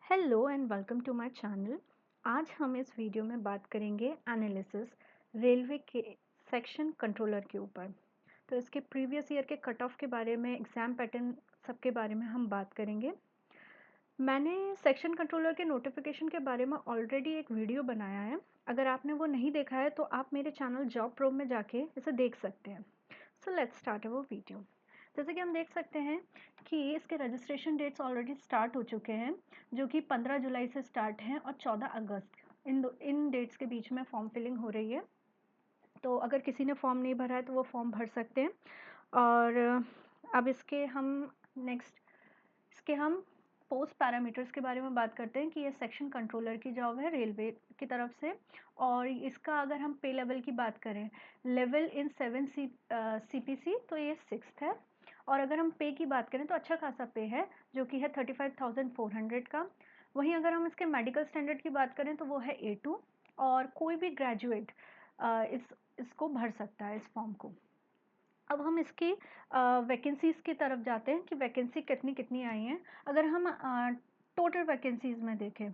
Hello and welcome to my channel. आज हम इस वीडियो में बात करेंगे एनालिसिस रेलवे के सेक्शन कंट्रोलर के ऊपर। तो इसके प्रीवियस ईयर के कट ऑफ के बारे में, एग्ज़ाम पैटर्न सबके बारे में हम बात करेंगे। मैंने सेक्शन कंट्रोलर के नोटिफिकेशन के बारे में ऑलरेडी एक वीडियो बनाया है। अगर आपने वो नहीं देखा है तो आप मेरे चैनल जॉब प्रो में जाके इसे देख सकते हैं। So let's start our video. जैसे कि हम देख सकते हैं कि इसके रजिस्ट्रेशन डेट्स ऑलरेडी स्टार्ट हो चुके हैं, जो कि 15 जुलाई से स्टार्ट हैं और 14 अगस्त इन डेट्स के बीच में फॉर्म फिलिंग हो रही है। तो अगर किसी ने फॉर्म नहीं भरा है तो वो फॉर्म भर सकते हैं। और अब इसके हम पोस्ट पैरामीटर्स के बारे में बात करते हैं कि ये सेक्शन कंट्रोलर की जॉब है रेलवे की तरफ से। और इसका अगर हम पे लेवल की बात करें, लेवल इन 7 CPC, तो ये 6th है। और अगर हम पे की बात करें तो अच्छा खासा पे है, जो कि है 35,400 का। वहीं अगर हम इसके मेडिकल स्टैंडर्ड की बात करें तो वो है A2। और कोई भी ग्रेजुएट इसको भर सकता है, इस फॉर्म को। अब हम इसकी वैकेंसीज़ की तरफ जाते हैं कि वैकेंसी कितनी कितनी आई हैं। अगर हम टोटल वैकेंसीज़ में देखें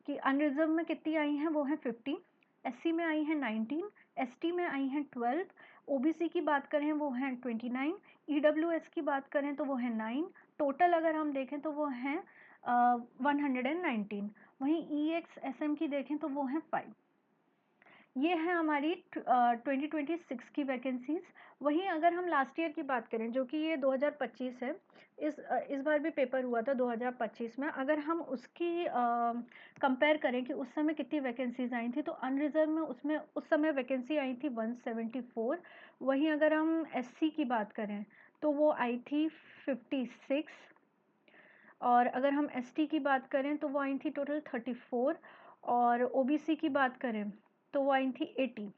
कि अनरिजर्व में कितनी आई हैं, वो हैं 50, SC में आई हैं 19, ST में आई हैं 12, OBC की बात करें वो हैं 29, EWS की बात करें तो वो है 9। टोटल अगर हम देखें तो वो हैं 119। वहीं EXSM की देखें तो वो हैं 5। ये है हमारी 2026 की वैकेंसीज़। वहीं अगर हम लास्ट ईयर की बात करें, जो कि ये 2025 है, इस बार भी पेपर हुआ था 2025 में। अगर हम उसकी कंपेयर करें कि उस समय कितनी वैकेंसीज़ आई थी, तो अनरिजर्व में उसमें उस समय वैकेंसी आई थी 174। वहीं अगर हम SC की बात करें तो वो आई थी 56। और अगर हम ST की बात करें तो वो आई थी टोटल 34। और OBC की बात करें तो वो आई थी 80।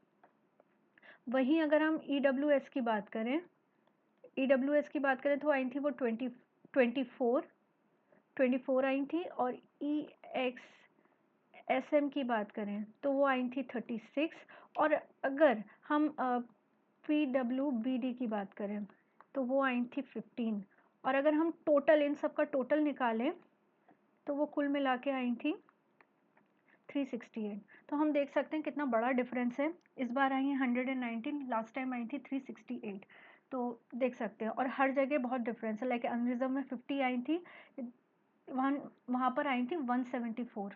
वहीं अगर हम EWS की बात करें तो आई थी वो 24 आई थी। और EXSM की बात करें तो वो आई थी 36। और अगर हम PWBD की बात करें तो वो आई थी 15। और अगर हम टोटल इन सब का टोटल निकालें तो वो कुल मिला के आई थी 368। तो हम देख सकते हैं कितना बड़ा डिफरेंस है। इस बार आई है 119, लास्ट टाइम आई थी 368। तो देख सकते हैं, और हर जगह बहुत डिफरेंस है। लाइक अनरिजर्व में 50 आई थी, वहाँ वहाँ पर आई थी 174।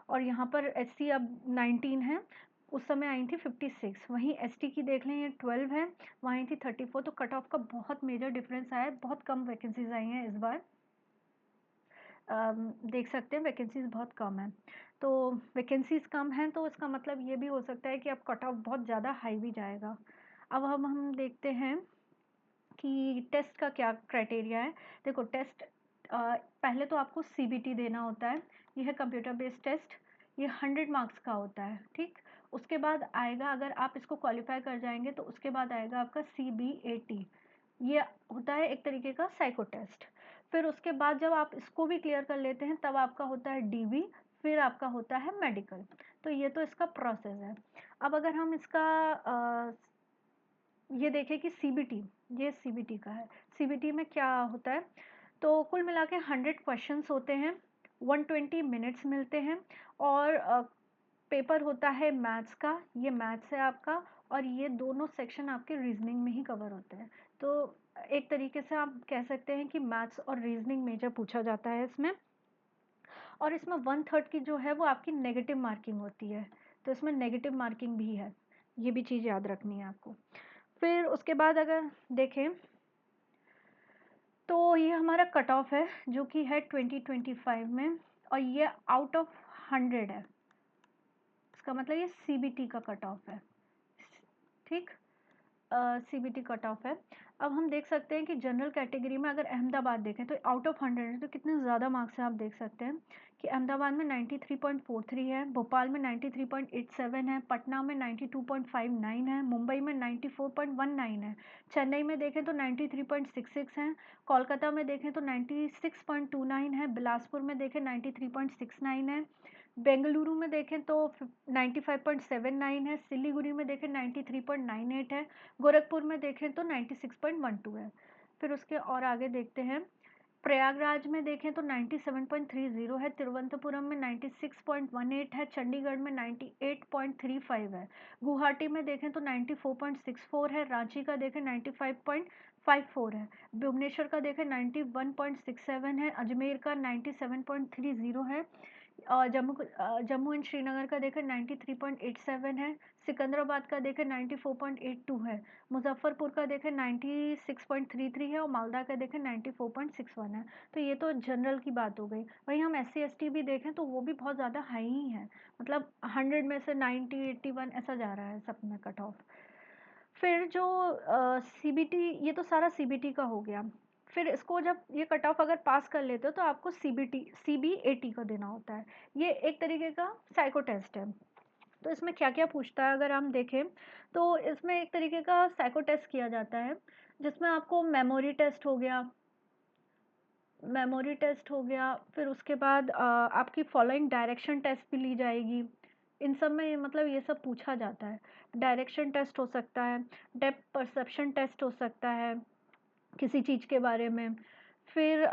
और यहाँ पर SC अब 19 है, उस समय आई थी 56। वहीं ST की देख लें, ये 12 है, वहाँ आई थी 34। तो कट ऑफ का बहुत मेजर डिफरेंस आया है, बहुत कम वैकेंसीज आई हैं इस बार। देख सकते हैं वैकेंसीज़ बहुत कम है। तो वैकेंसीज़ कम हैं तो इसका मतलब ये भी हो सकता है कि अब कट ऑफ बहुत ज़्यादा हाई भी जाएगा। अब हम देखते हैं कि टेस्ट का क्या क्राइटेरिया है। देखो, टेस्ट पहले तो आपको CBT देना होता है। ये है कंप्यूटर बेस्ड टेस्ट। ये 100 मार्क्स का होता है, ठीक। उसके बाद आएगा, अगर आप इसको क्वालिफाई कर जाएंगे तो उसके बाद आएगा आपका CBAT। ये होता है एक तरीके का साइको टेस्ट। फिर उसके बाद जब आप इसको भी क्लियर कर लेते हैं तब आपका होता है DB। फिर आपका होता है मेडिकल। तो ये तो इसका प्रोसेस है। अब अगर हम इसका ये देखें कि CBT, ये CBT का है। CBT में क्या होता है, तो कुल मिला के 100 क्वेश्चंस होते हैं, 120 मिनट्स मिलते हैं। और पेपर होता है मैथ्स का, ये मैथ्स है आपका। और ये दोनों सेक्शन आपके रीजनिंग में ही कवर होते हैं। तो एक तरीके से आप कह सकते हैं कि मैथ्स और रीजनिंग मेजर पूछा जाता है इसमें। और इसमें 1/3 की जो है वो आपकी नेगेटिव मार्किंग होती है। तो इसमें नेगेटिव मार्किंग भी है, ये भी चीज़ याद रखनी है आपको। फिर उसके बाद अगर देखें तो ये हमारा कट ऑफ है, जो कि है 2025 में। और ये आउट ऑफ 100 है। इसका मतलब ये CBT का कट ऑफ है, ठीक। CBT कट ऑफ है। अब हम देख सकते हैं कि जनरल कैटेगरी में अगर अहमदाबाद देखें तो आउट ऑफ 100 है, तो कितने ज़्यादा मार्क्स हैं आप देख सकते हैं कि अहमदाबाद में 93.43 है, भोपाल में 93.87 है, पटना में 92.59 है, मुंबई में 94.19 है, चेन्नई में देखें तो 93.66 है, कोलकाता में देखें तो 96.29 है, बिलासपुर में देखें 93.69 है, बेंगलुरु में देखें तो 95.79 है, सिलीगुड़ी में देखें 93.98 है, गोरखपुर में देखें तो 96.12 है। फिर उसके और आगे देखते हैं प्रयागराज में देखें तो 97.30 है, तिरुवनंतपुरम में 96.18 है, चंडीगढ़ में 98.35 है, गुवाहाटी में देखें तो 94.64 है, रांची का देखें 95.54 है, भुवनेश्वर का देखें 91.67 है, अजमेर का 97.30 है, और जम्मू एंड श्रीनगर का देखें 93.87 है, सिकंदराबाद का देखें 94.82 है, मुजफ्फरपुर का देखें 96.33 है, और मालदा का देखें 94.61 है। तो ये तो जनरल की बात हो गई। वहीं हम SC ST भी देखें तो वो भी बहुत ज़्यादा हाई ही है, मतलब 100 में से 90 81 ऐसा जा रहा है सब में कट ऑफ। फिर जो CBT, ये तो सारा CBT का हो गया। फिर इसको जब ये कट ऑफ अगर पास कर लेते हो तो आपको CBAT का देना होता है। ये एक तरीके का साइको टेस्ट है। तो इसमें क्या क्या पूछता है अगर हम देखें तो इसमें एक तरीके का साइको टेस्ट किया जाता है, जिसमें आपको मेमोरी टेस्ट हो गया, फिर उसके बाद आपकी फॉलोइंग डायरेक्शन टेस्ट भी ली जाएगी। इन सब में मतलब ये सब पूछा जाता है। डायरेक्शन टेस्ट हो सकता है, डेप्थ परसेप्शन टेस्ट हो सकता है किसी चीज़ के बारे में, फिर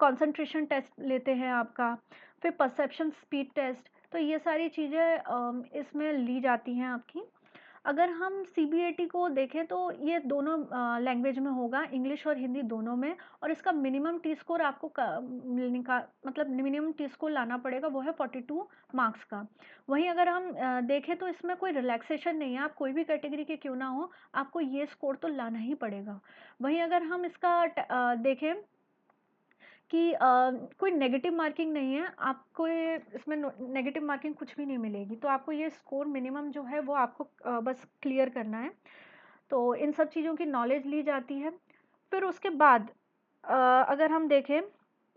कंसंट्रेशन टेस्ट लेते हैं आपका, फिर परसेप्शन स्पीड टेस्ट। तो ये सारी चीज़ें इसमें ली जाती हैं आपकी। अगर हम CBAT को देखें तो ये दोनों लैंग्वेज में होगा, इंग्लिश और हिंदी दोनों में, और इसका मिनिमम टी स्कोर आपको मतलब मिनिमम टी स्कोर लाना पड़ेगा, वो है 42 मार्क्स का। वहीं अगर हम देखें तो इसमें कोई रिलैक्सेशन नहीं है, आप कोई भी कैटेगरी के क्यों ना हो, आपको ये स्कोर तो लाना ही पड़ेगा। वहीं अगर हम इसका देखें कि कोई नेगेटिव मार्किंग नहीं है, आपको ये इसमें नेगेटिव मार्किंग कुछ भी नहीं मिलेगी, तो आपको ये स्कोर मिनिमम जो है वो आपको बस क्लियर करना है। तो इन सब चीज़ों की नॉलेज ली जाती है। फिर उसके बाद अगर हम देखें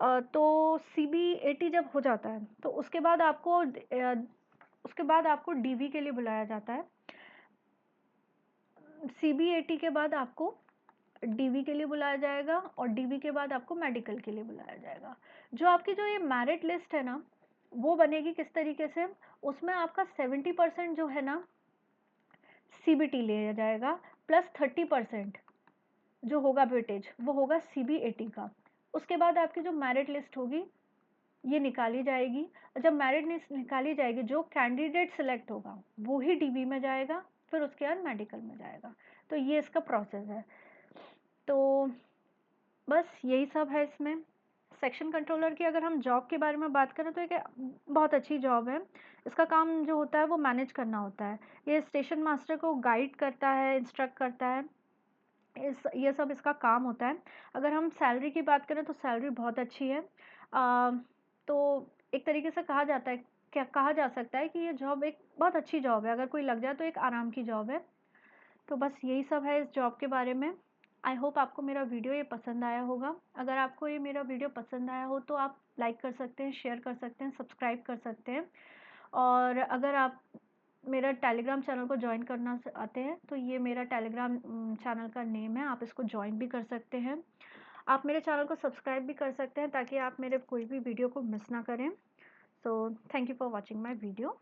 तो CBAT जब हो जाता है तो उसके बाद आपको DV के लिए बुलाया जाता है। CBAT के बाद आपको DV के लिए बुलाया जाएगा, और DV के बाद आपको मेडिकल के लिए बुलाया जाएगा। जो आपकी जो ये मेरिट लिस्ट है ना, वो बनेगी किस तरीके से, उसमें आपका 70% जो है ना CBT लिया जाएगा, प्लस 30% जो होगा वेटेज वो होगा CBAT का। उसके बाद आपकी जो मेरिट लिस्ट होगी ये निकाली जाएगी, और जब मेरिट लिस्ट निकाली जाएगी जो कैंडिडेट सिलेक्ट होगा वो ही DV में जाएगा, फिर उसके बाद मेडिकल में जाएगा। तो ये इसका प्रोसेस है। तो बस यही सब है इसमें। सेक्शन कंट्रोलर की अगर हम जॉब के बारे में बात करें तो एक बहुत अच्छी जॉब है। इसका काम जो होता है वो मैनेज करना होता है। ये स्टेशन मास्टर को गाइड करता है, इंस्ट्रक्ट करता है, ये सब इसका काम होता है। अगर हम सैलरी की बात करें तो सैलरी बहुत अच्छी है। तो एक तरीके से कहा जा सकता है कि ये जॉब एक बहुत अच्छी जॉब है, अगर कोई लग जाए तो एक आराम की जॉब है। तो बस यही सब है इस जॉब के बारे में। आई होप आपको मेरा वीडियो ये पसंद आया होगा। अगर आपको ये मेरा वीडियो पसंद आया हो तो आप लाइक कर सकते हैं, शेयर कर सकते हैं, सब्सक्राइब कर सकते हैं, और अगर आप मेरा टेलीग्राम चैनल को ज्वाइन करना आते हैं तो ये मेरा टेलीग्राम चैनल का नेम है, आप इसको ज्वाइन भी कर सकते हैं। आप मेरे चैनल को सब्सक्राइब भी कर सकते हैं ताकि आप मेरे कोई भी वीडियो को मिस ना करें। So thank you for watching my video.